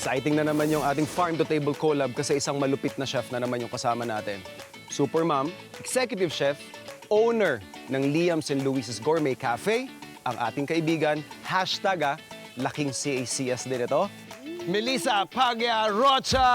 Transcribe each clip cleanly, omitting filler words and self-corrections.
Exciting na naman yung ating farm-to-table collab kasi isang malupit na chef na naman yung kasama natin. Super Mom, executive chef, owner ng Liam's and Luis's Gourmet Cafe, ang ating kaibigan, hashtag laking CACS din ito, Melissa Pagya Rocha!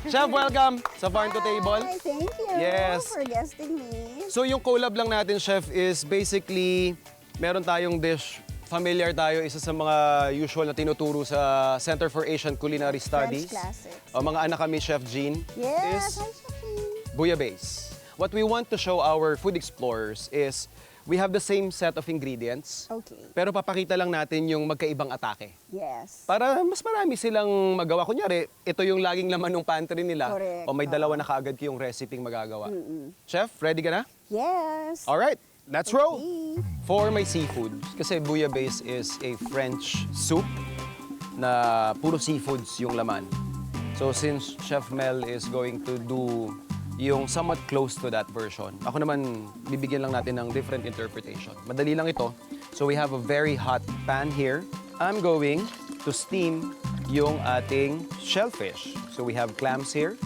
Chef, welcome sa Farm to Table. Hi, thank you Yes. for guesting me. So yung collab lang natin, Chef, is basically meron tayong dish. Familiar tayo, isa sa mga usual na tinuturo sa Center for Asian Culinary Studies. French classics. O, mga anak kami, Chef Jean, Yes, is hi, Sophie. bouillabaisse. What we want to show our food explorers is we have the same set of ingredients, Okay. pero papakita lang natin yung magkaibang atake. Yes. Para mas marami silang magawa. Kunyari, ito yung laging laman ng pantry nila. Correct. O may dalawa na kaagad yung recipe magagawa. Chef, ready ka na? Yes. Alright, let's roll! Okay. For my seafood, kasi bouillabaisse is a French soup na puro seafoods yung laman. So since Chef Mel is going to do yung somewhat close to that version, ako naman bibigyan lang natin ng different interpretation. Madali lang ito. So we have a very hot pan here. I'm going to steam yung ating shellfish. So we have clams here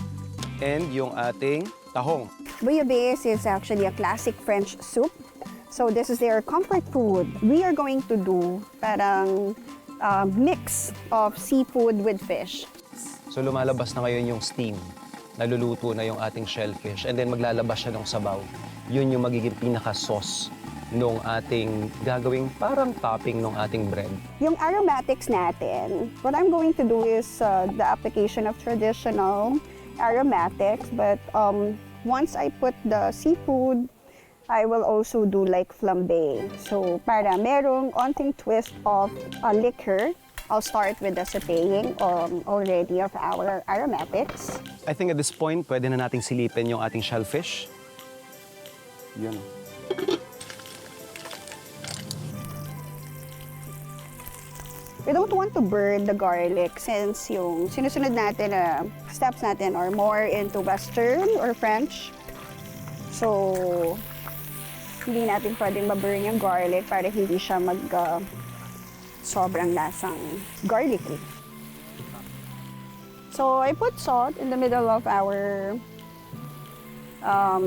and yung ating tahong. Bouillabaisse is actually a classic French soup. So this is their comfort food. We are going to do parang mix of seafood with fish. So lumalabas na ngayon yung steam. Naluluto na yung ating shellfish and then maglalabas siya ng sabaw. Yun yung magiging pinaka-sauce nung ating gagawing parang topping ng ating bread. Yung aromatics natin, what I'm going to do is the application of traditional aromatics, but once I put the seafood, I will also do like flambe. So para merong onting twist of liquor, I'll start with the sautéing already of our aromatics. I think at this point, pwede na nating silipin yung ating shellfish. Yun. We don't want to burn the garlic since yung sinusunod natin na steps natin are more into Western or French. So, hindi natin pwedeng maburn yung garlic para hindi siya sobrang lasang garlicky. So, I put salt in the middle of our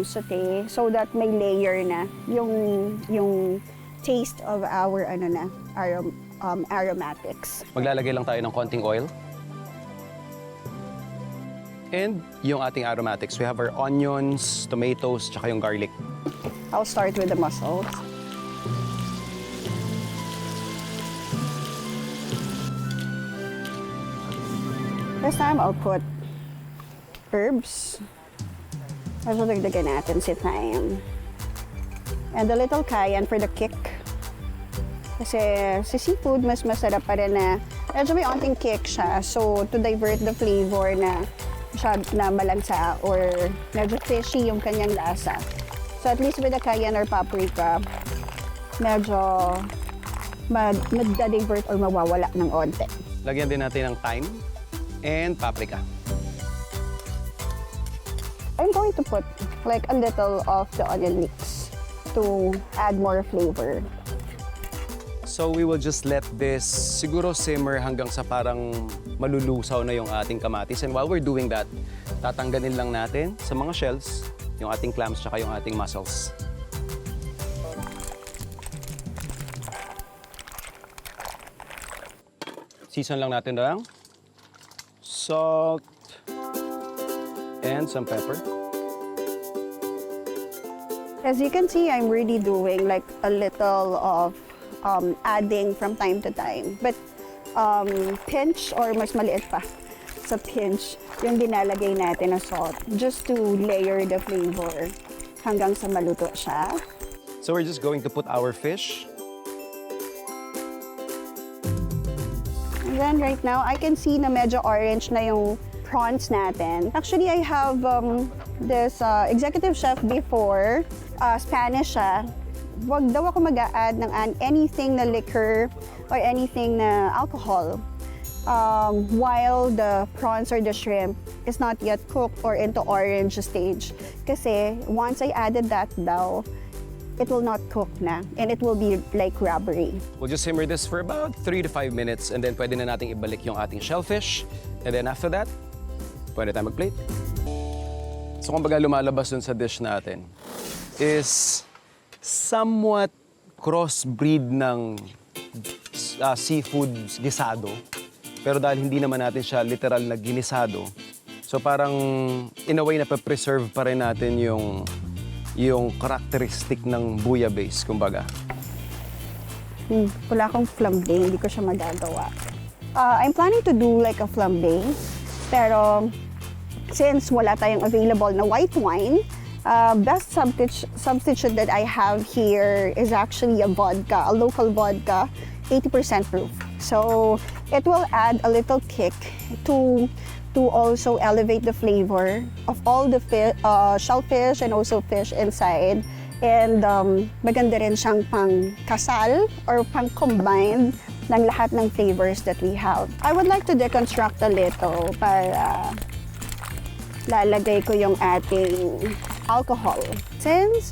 sauté so that may layer na yung taste of our aromatics. Maglalagay lang tayo ng konting oil. And yung ating aromatics, we have our onions, tomatoes, tsaka yung garlic. I'll start with the mussels. This time, I'll put herbs. Also, dagdagan natin si thyme. And a little cayenne for the kick. Kasi si seafood, mas masarap pa rin na medyo may onting kick siya. So, to divert the flavor na malansa or medyo fishy yung kanyang lasa. So, at least with the cayenne or paprika, medyo mag-divert or mawawala ng onte. Lagyan din natin ng thyme and paprika. I'm going to put like a little of the onion leeks to add more flavor. So we will just let this siguro simmer hanggang sa parang malulusaw na yung ating kamatis. And while we're doing that, tatanggalin lang natin sa mga shells yung ating clams tsaka yung ating mussels. Season lang natin lang salt and some pepper. As you can see, I'm really doing like a little of adding from time to time. But pinch or mas maliit pa sa pinch yung dinalagay natin na salt just to layer the flavor hanggang sa maluto siya. So we're just going to put our fish. And then right now, I can see na medyo orange na yung prawns natin. Actually, I have this executive chef before, Spanish siya. Wag daw ako mag-a-add ng anything na liquor or anything na alcohol while the prawns or the shrimp is not yet cooked or into orange stage. Kasi once I added that daw, it will not cook na and it will be like rubbery. We'll just simmer this for about 3 to 5 minutes and then pwede na nating ibalik yung ating shellfish. And then after that, pwede tayo mag-plate. So kumbaga lumalabas dun sa dish natin is somewhat crossbreed ng seafood gisado. Pero dahil hindi naman natin siya literal na ginisado, so parang in a way na preserve pa rin natin yung characteristic ng bouillabaisse, kumbaga. Wala akong flambe, hindi ko siya magagawa. I'm planning to do like a flambe, pero since wala tayong available na white wine, best substitute that I have here is actually a vodka, a local vodka, 80% proof. So it will add a little kick to also elevate the flavor of all the shellfish and also fish inside. And maganda rin siyang pang-kasal or pang-combine ng lahat ng flavors that we have. I would like to deconstruct a little para lalagay ko yung ating alcohol. Since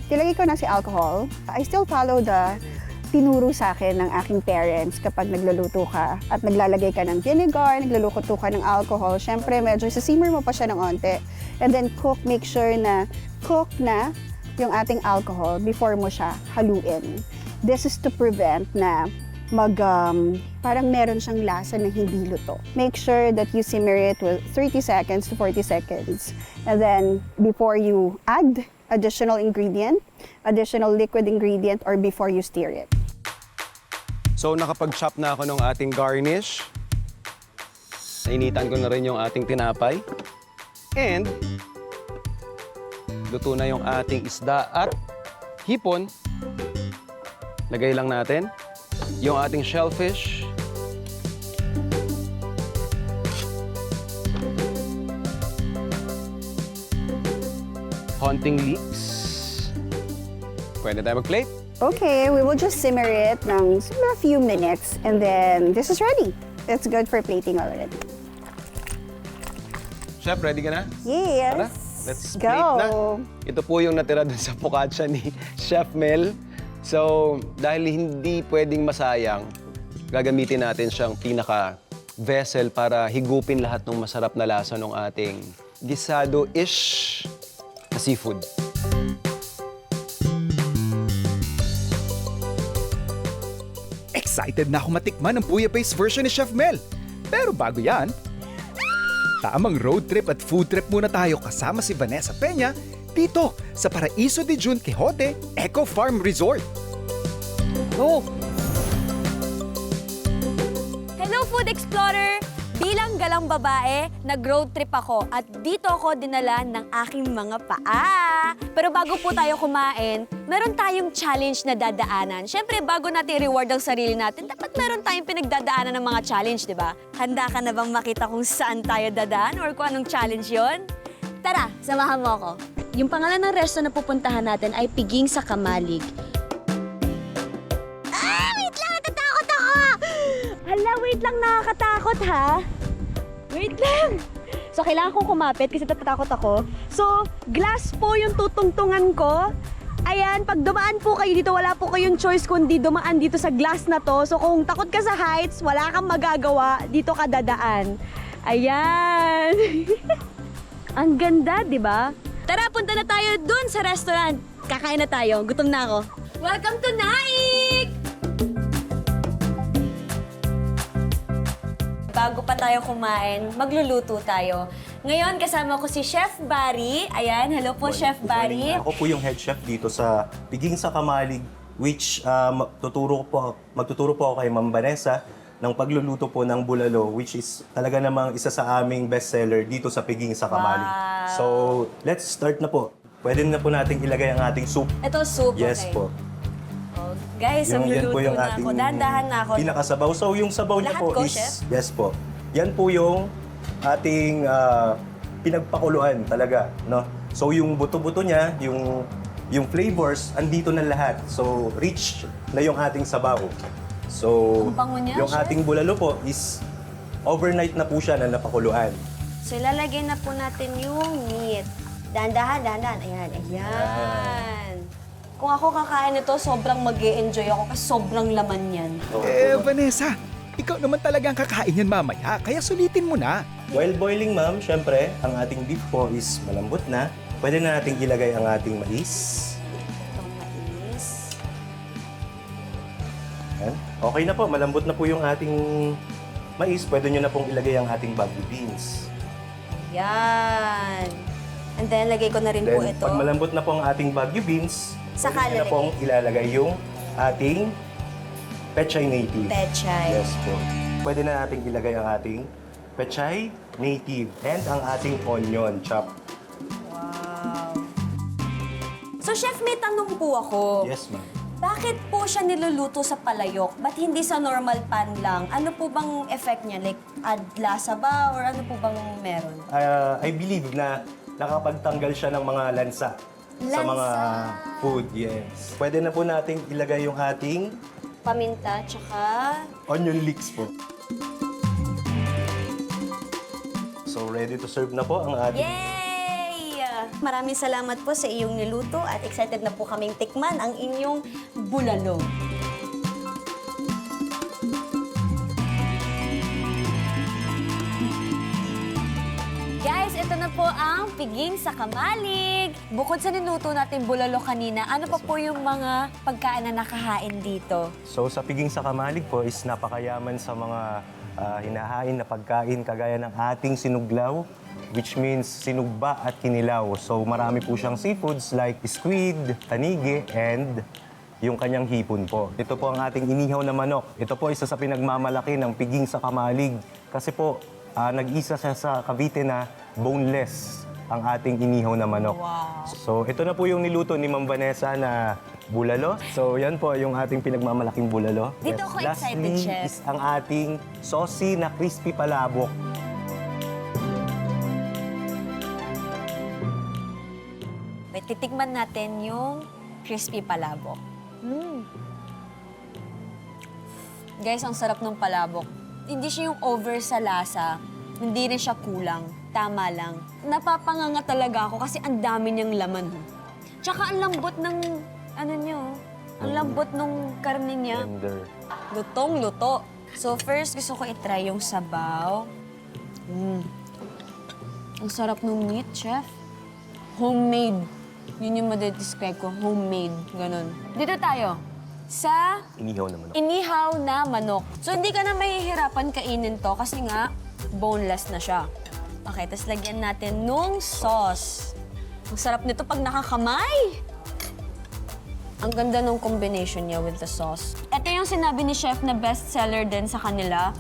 nilagay ko na si alcohol, I still follow the tinuro sa akin ng aking parents kapag nagluluto ka at naglalagay ka ng vinegar, nagluluto ka ng alcohol. Siyempre, medyo simmer mo pa siya ng onte. And then make sure na cook na yung ating alcohol before mo siya haluin. This is to prevent na parang meron siyang lasa na hindi luto. Make sure that you simmer it with 30 seconds to 40 seconds. And then, before you add additional liquid ingredient, or before you stir it. So nakapag-chop na ako ng ating garnish. Nainitan ko na rin yung ating tinapay. And luto na yung ating isda at hipon. Lagay lang natin yung ating shellfish. Hunting leeks. Pwede tayo mag-plate. Okay, we will just simmer it ng a few minutes and then this is ready. It's good for plating already. Chef, ready ka na? Yes. Tara, let's Go. plate na. Ito po yung natira dun sa focaccia ni Chef Mel. So, dahil hindi pwedeng masayang, gagamitin natin siyang pinaka-vessel para higupin lahat ng masarap na lasa ng ating gisado-ish na seafood. Excited na ako matikman ang bouillabaisse version ni Chef Mel. Pero bago yan, tamang road trip at food trip muna tayo kasama si Vanessa Peña dito sa Paraiso de Jun Quixote Eco Farm Resort. Oh! Hello, Food Explorer! Bilang galang babae, nag-road trip ako at dito ako dinala ng aking mga paa. Pero bago po tayo kumain, meron tayong challenge na dadaanan. Siyempre, bago natin reward ang sarili natin, dapat meron tayong pinagdadaanan ng mga challenge, di ba? Handa ka na bang makita kung saan tayo dadaan or kung anong challenge yon? Tara, samahan mo ako. Yung pangalan ng resto na pupuntahan natin ay Piging sa Kamalig. Wait lang! Natatakot ako! Hala, wait lang, nakakatakot ha? Wait lang! So, kailangan kong kumapit kasi natatakot ako. So, glass po yung tutungtungan ko. Ayan, pag dumaan po kayo dito, wala po kayong choice kundi dumaan dito sa glass na to. So, kung takot ka sa heights, wala kang magagawa, dito ka dadaan. Ayan! Ang ganda, di ba? Tara, punta na tayo dun sa restaurant. Kakain na tayo. Gutom na ako. Welcome to Naik! Bago pa tayo kumain, magluluto tayo. Ngayon, kasama ko si Chef Barry. Ayan, hello po, Chef Barry. Ako po yung head chef dito sa Piging sa Kamalig, which magtuturo po ako kay Ma'am Vanessa ng pagluluto po ng bulalo, which is talaga namang isa sa aming bestseller dito sa Piging sa Kamalig. Wow. So, let's start na po. Pwede na po nating ilagay ang ating soup. Ito, soup. Yes okay. po. Oh, guys, Yan magluluto po yung na ating ako. Dahan-dahan na ako. pinakasabaw. So, yung sabaw niya Lahat po ko, is... chef? Yes po. Yan po yung ating pinagpakuluan talaga, no? So, yung buto-buto niya, yung flavors, andito na lahat. So, rich na yung ating sabaw. So, Ang bango niya, yung chef. ating bulalo po is overnight na po siya na napakuluan. So, ilalagay na po natin yung meat. Dahan-dahan, dahan-dahan. Ayan, ayan. Kung ako kakain nito, sobrang mag-e-enjoy ako kasi sobrang laman yan. Vanessa, ikaw naman talaga ang kakain yan mamaya, kaya sulitin mo na. While boiling, ma'am, syempre, ang ating beef po is malambot na. Pwede na nating ilagay ang ating mais. Itong mais. Yan. Okay na po, malambot na po yung ating mais. Pwede nyo na pong ilagay ang ating bagu beans. Yan. And then, lagay ko na rin po Then, ito. pag malambot na po ang ating bagu beans, Saka pwede nyo na lalagay. pong ilalagay yung ating pechay native. Pechay. Yes po. Pwede na nating ilagay ang ating pechay native and ang ating onion chop. Wow. So, Chef, may tanong po ako. Yes, ma'am. Bakit po siya niluluto sa palayok? Ba't hindi sa normal pan lang? Ano po bang effect niya? Like, add lasa ba? Or ano po bang meron? I believe na nakapagtanggal siya ng mga lansa sa mga Lansa. food. Yes. Pwede na po nating ilagay yung ating Paminta, tsaka... onion leeks po. So, ready to serve na po ang ating... Yay! Maraming salamat po sa iyong niluto at excited na po kaming tikman ang inyong bulalo. Guys, ito na po ang piging sa kamalig. Bukod sa niluto natin bulalo kanina, ano pa po yung mga pagkain na nakahain dito? So, sa piging sa kamalig po is napakayaman sa mga hinahain na pagkain kagaya ng ating sinuglaw, which means sinugba at kinilaw. So, marami po siyang seafoods like squid, tanigi, and yung kanyang hipon po. Ito po ang ating inihaw na manok. Ito po isa sa pinagmamalaki ng piging sa kamalig. Kasi po, nag-isa siya sa Cavite na boneless ang ating inihaw na manok. Wow. So, ito na po yung niluto ni Ma'am Vanessa na bulalo. So, yan po yung ating pinagmamalaking bulalo. Dito ako excited, Lastly Chef. is ang ating saucy na crispy palabok. Wait, titikman natin yung crispy palabok. Guys, ang sarap ng palabok. Hindi siya yung over sa lasa. Hindi rin siya kulang. Tama lang. Napapanganga talaga ako kasi ang dami niyang laman. Tsaka ang lambot ng, ano niyo, ang lambot ng karne niya. Tender. Lutong-luto. So first, gusto ko itry yung sabaw. Ang sarap ng meat, chef. Homemade. Yun yung madedescribe ko, homemade. Ganon. Dito tayo. Sa Inihaw na manok. inihaw na manok. So hindi ka na mahihirapan kainin to kasi nga boneless na siya. Okay, tapos lagyan natin nung sauce. Ang sarap nito pag nakakamay. Ang ganda nung combination niya with the sauce. Ito yung sinabi ni Chef na best seller din sa kanila.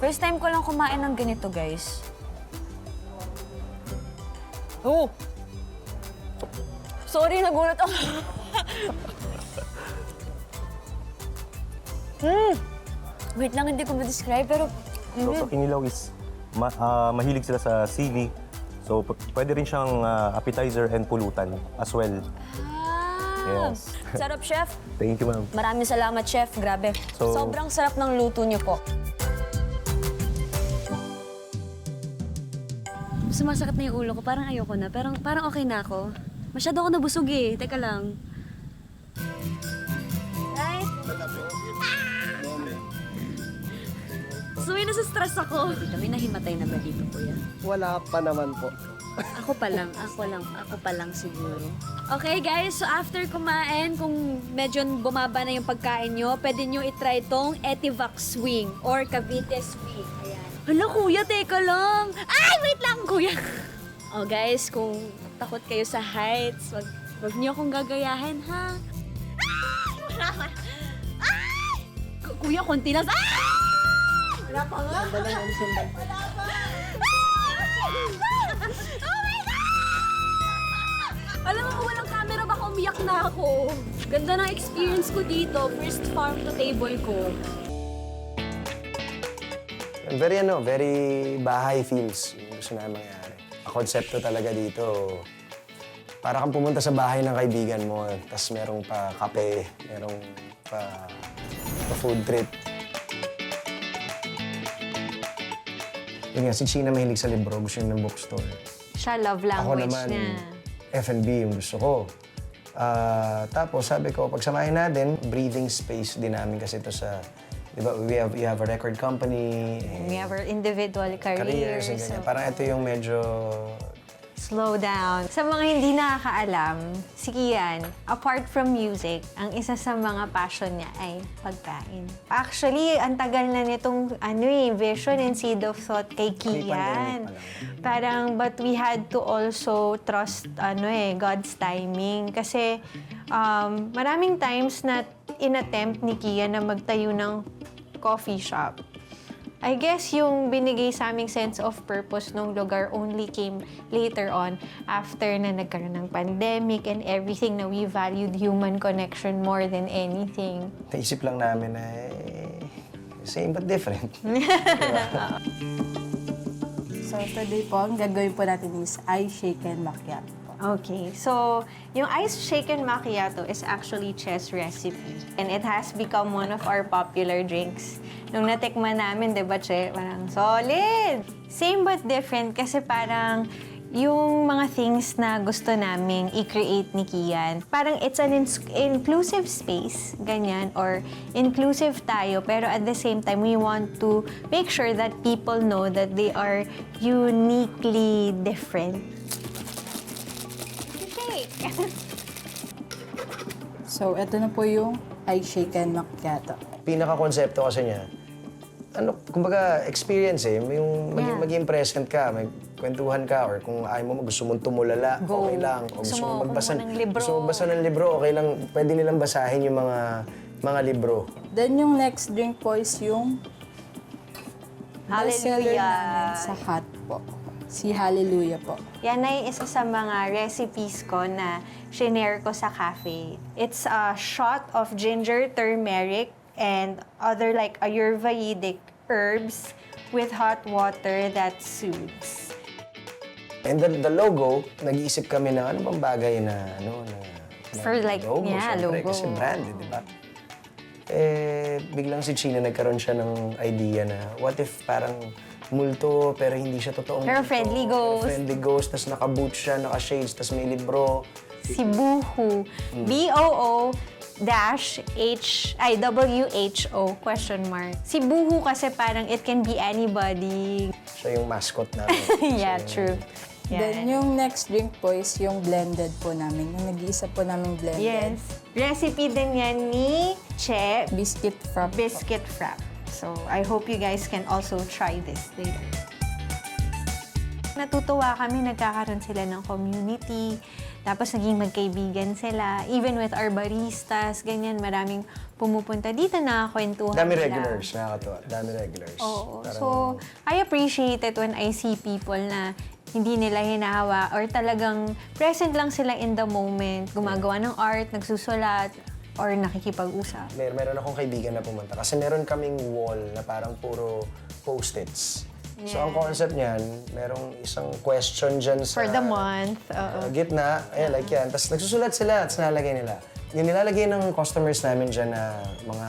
First time ko lang kumain ng ganito, guys. Oh! Sorry, nagulat ako. Wait lang, hindi ko ma-describe, pero... So, sa kinilaw is mahilig sila sa sili. So, pwede rin siyang appetizer and pulutan as well. Ah! Yes. Sarap, Chef. Thank you, ma'am. Maraming salamat, Chef. Grabe. So- Sobrang sarap ng luto niyo po. Sumasakit na yung ulo ko. Parang ayoko na. Parang okay na ako. Masyado ako nabusog eh. Teka lang. Ay! Suwi na sa stress ako. Dito, may nahimatay na ba dito, kuya? Wala pa naman po. Ako pa lang siguro. Okay guys, so after kumain, kung medyo bumaba na yung pagkain nyo, pwede nyo itry tong Etivac Swing or Cavite Swing. Ayan. Hala kuya, teka lang. Ay, wait lang kuya. Oh guys, kung takot kayo sa heights, wag nyo akong gagayahin ha. Ay! Ay! Kuya, konti lang. Ay! Wala pa nga. Wala pa. Oh my God! Alam mo, kung walang camera, baka umiyak na ako. Ganda ng experience ko dito. First farm to table ko. Very bahay feels yung gusto na mangyari. Ang konsepto talaga dito, para kang pumunta sa bahay ng kaibigan mo, tapos merong pa kape, merong pa food trip. Yun nga, si Sheena mahilig sa libro, gusto niya ng bookstore. Siya love Ako language naman, niya. F&B yung gusto ko. Tapos sabi ko, pagsamahin natin, breathing space din namin kasi ito sa, di ba, we have a record company, We have our individual careers. careers, and ganyan. So, Parang ito yung medyo slow down. Sa mga hindi nakakaalam, si Kian, apart from music, ang isa sa mga passion niya ay pagkain. Actually, ang tagal na nitong vision and seed of thought kay Kian. Parang, but we had to also trust God's timing. Kasi maraming times na inattempt ni Kian na magtayo ng coffee shop. I guess yung binigay sa aming sense of purpose nung lugar only came later on after na nagkaroon ng pandemic and everything na we valued human connection more than anything. naisip lang namin na same but different. So today po, ang gagawin po natin is ice shaken macchiato po. Okay, so yung iced shaken macchiato is actually Chess recipe and it has become one of our popular drinks. Nung natikman namin, di ba, Che? Parang solid! Same but different kasi parang yung mga things na gusto naming i-create ni Kian, parang it's an inclusive space, ganyan, or inclusive tayo, pero at the same time, we want to make sure that people know that they are uniquely different. Shake! So ito na po yung ice shaken macchiato. Pinaka-konsepto kasi niya, kumbaga, experience yung mag-impression ka, may kwentuhan ka, or kung ayaw mo, gusto mong tumulala, okay lang. O gusto mong magbasa kumuha ng libro. Gusto mong magbasa ng libro, okay lang. Pwede nilang basahin yung mga libro. Then yung next drink po is yung bestseller namin sa hot po. Si Hallelujah po. Yan ay isa sa mga recipes ko na shinare ko sa cafe. It's a shot of ginger, turmeric, and other like Ayurvedic herbs with hot water that soothes. And the logo, nag-iisip kami na ano bang bagay na For like, yeah, syempre, logo. kasi branded, di ba? Biglang si China nagkaroon siya ng idea na what if parang multo pero hindi siya totoong Pero multo, friendly ghost. Pero friendly ghost, tas naka-boot siya, naka-shades, tas may libro. Si Boohoo. BOO WHO question mark. Si Boohoo kasi parang it can be anybody. Siya yung mascot namin. Yeah, true. Then yung next drink po is yung blended po namin. Yung nag-iisa po namin blended. Yes. Recipe din yan ni Che. Biscuit frap. Biscuit frap. So, I hope you guys can also try this later. Natutuwa kami, nagkakaroon sila ng community, tapos naging magkaibigan sila. Even with our baristas, ganyan, maraming pumupunta dito, nakakwentuhan Dami sila. regulars, nakakatuwa. Dami regulars. Oo. Parang- So, I appreciate it when I see people na hindi nila hinahawa or talagang present lang sila in the moment, gumagawa ng art, nagsusulat, or nakikipag-usap. Meron akong kaibigan na pumunta kasi meron kaming wall na parang puro post-its. So ang concept niyan, merong isang question dyan sa For the month. gitna, like yan. Tapos nagsusulat sila at nilalagay nila. Yung nilalagay ng customers namin dyan na mga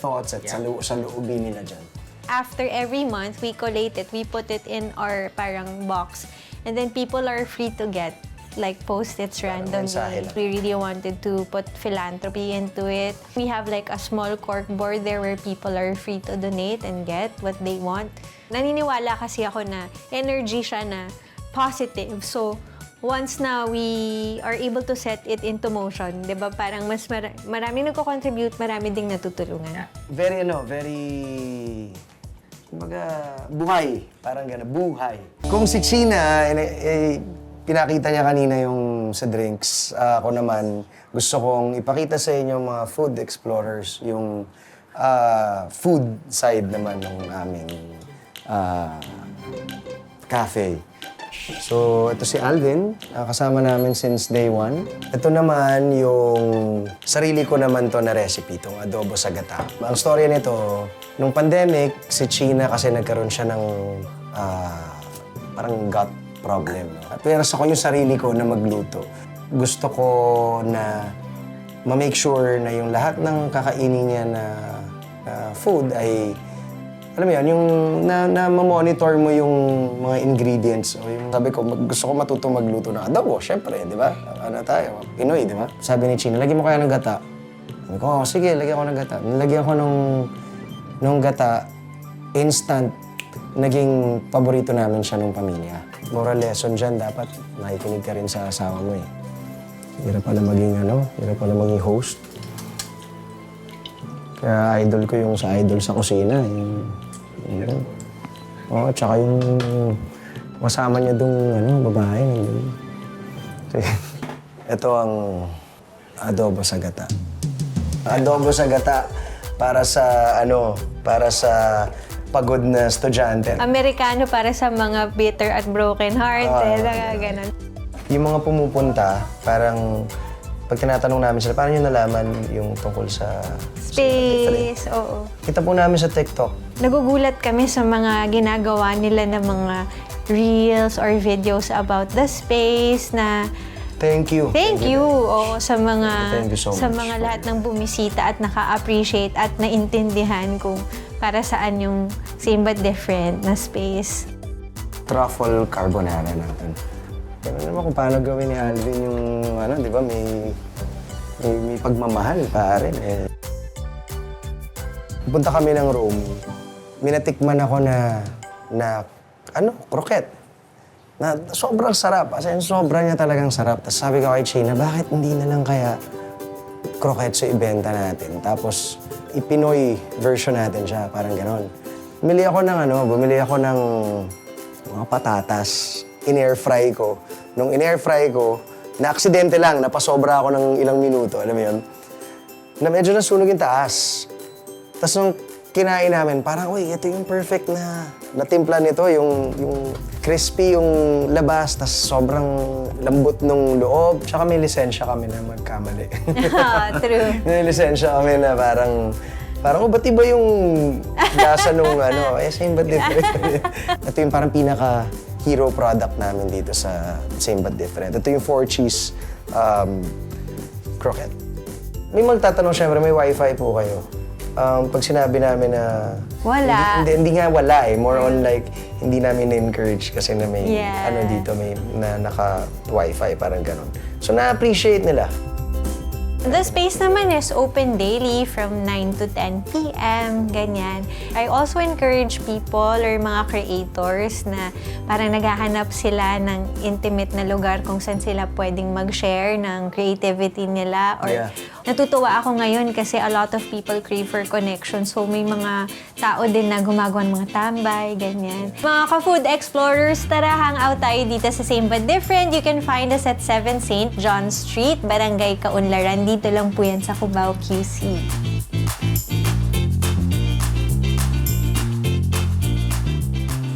thoughts at sa loobin nila dyan. After every month, we collate it. We put it in our parang box. And then people are free to get like post-its randomly. mensahe lang. We really wanted to put philanthropy into it. We have like a small cork board there where people are free to donate and get what they want. Naniniwala kasi ako na energy siya na positive. So, once na we are able to set it into motion, di ba, parang mas maraming nagko-contribute, marami ding natutulungan. Very, kumbaga, buhay. Parang gano'n, buhay. Kung si China, pinakita niya kanina yung sa drinks, ako naman, gusto kong ipakita sa inyo mga food explorers, yung food side naman ng aming cafe. So, ito si Alvin, kasama namin since day one. Ito naman yung sarili ko naman to na recipe, itong adobo sa gata. Ang storya nito, nung pandemic, si China kasi nagkaroon siya ng parang gut problem. No? At pero sa ko yung sarili ko na magluto. Gusto ko na ma-make sure na yung lahat ng kakainin niya na food ay alam mo yan, yung na-monitor mo yung mga ingredients. O yung, sabi ko, gusto ko matutong magluto ng adobo. Siyempre, di ba? Ano tayo, Pinoy, di ba? Sabi ni Chino, lagyan mo kaya ng gata. Sabi ko, oh, sige, lagyan ko ng gata. Nilagyan ko nung gata, instant, naging paborito namin siya nung pamilya. Moral lesson dyan, dapat makikinig ka rin sa asawa mo eh. Hirap pala maging hirap pala maging host. Kaya idol ko yung sa idol sa kusina. Oo, tsaka yung kasama niya dong babae. Ito ang adobo sa gata. Adobo sa gata para sa pagod na estudyante. Amerikano para sa mga bitter at broken-hearted. Ganun. Yung mga pumupunta, parang pag tinatanong namin sila, paano nyo nalaman yung tungkol sa Space, oo. Kita po namin sa TikTok. Nagugulat kami sa mga ginagawa nila na mga reels or videos about the space na Thank you. thank you oo, sa mga Thank you so sa much. mga lahat ng bumisita at naka-appreciate at naintindihan kung para saan yung same but different na space. Truffle carbonara natin. Ganun naman kung paano gawin ni Alvin yung, di ba, may pagmamahal, pare. Punta kami ng Rome. Minatikman ako na croquette. Na sobrang sarap. As in, sobra niya talagang sarap. Tapos sabi ko kay China, bakit hindi na lang kaya croquette sa ibenta natin? Tapos, ipinoy version natin siya, parang ganon. Bumili ako ng mga patatas. In-air fry ko. Nung in-air fry ko, na-aksidente lang, napasobra ako ng ilang minuto, alam mo yun? Na medyo nasunog yung taas. Tapos nung kinain namin, parang, uy, ito yung perfect na timpla nito, yung crispy yung labas, tapos sobrang lambot nung loob. Tsaka may lisensya kami na magkamali. True. May lisensya kami na parang, ba't iba yung lasa nung same but different. Ito yung parang pinaka-hero product namin dito sa Same but Different. Ito yung 4-cheese croquette. May magtatanong, syempre, may wifi po kayo. Pag sinabi namin na... Wala. Hindi nga wala eh. More on like, hindi namin na-encourage kasi na may, Yeah. dito, may naka-wifi, parang ganon. So, na-appreciate nila. The space naman is open daily from 9 to 10 p.m., ganyan. I also encourage people or mga creators na parang naghahanap sila ng intimate na lugar kung saan sila pwedeng mag-share ng creativity nila. Or Yeah. natutuwa ako ngayon kasi a lot of people crave for connection. So may mga tao din na gumagawa ng mga tambay, ganyan. Mga ka-food explorers, tara, hang out tayo dito sa Same But Different. You can find us at 7 St. John Street, Barangay Kaunlaran. Dito lang po yan sa Cubao, QC.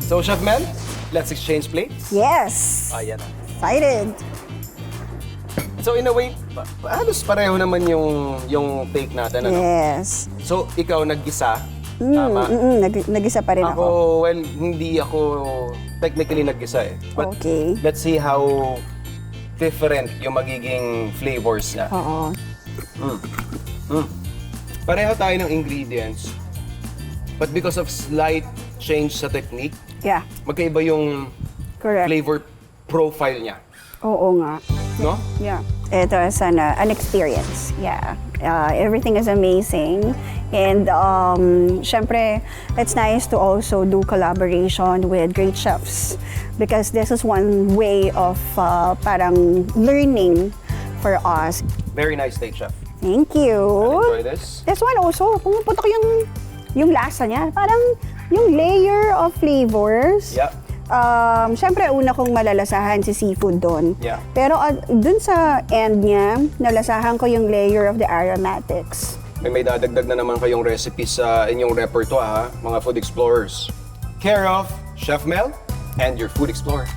So, Chef Mel, let's exchange plates. Yes! Ayan. Excited! So, in a way, halos pareho naman yung take natin, ano? Yes. So, ikaw naggisa, tama? Nag-isa pa rin Ako, ako. well, hindi ako technically naggisa eh. But Okay. let's see how different yung magiging flavors niya. Oo. Pareho tayo ng ingredients, but because of slight change sa technique, Yeah, magkaiba yung correct. flavor profile niya. Oo nga. No? Yeah. Ito is an experience. Yeah. Everything is amazing. And syempre, it's nice to also do collaboration with great chefs because this is one way of parang learning for us. Very nice take, Chef. Thank you. Enjoy this. This one also, pumupunta ko yung lasa niya. Parang yung layer of flavors. Yeah. Siyempre, una kong malalasahan si seafood doon. Yeah. Pero dun sa end niya, nalasahan ko yung layer of the aromatics. May dadagdag na naman kayong recipe sa inyong repertoire, ha, mga food explorers. Care of Chef Mel and your food explorer.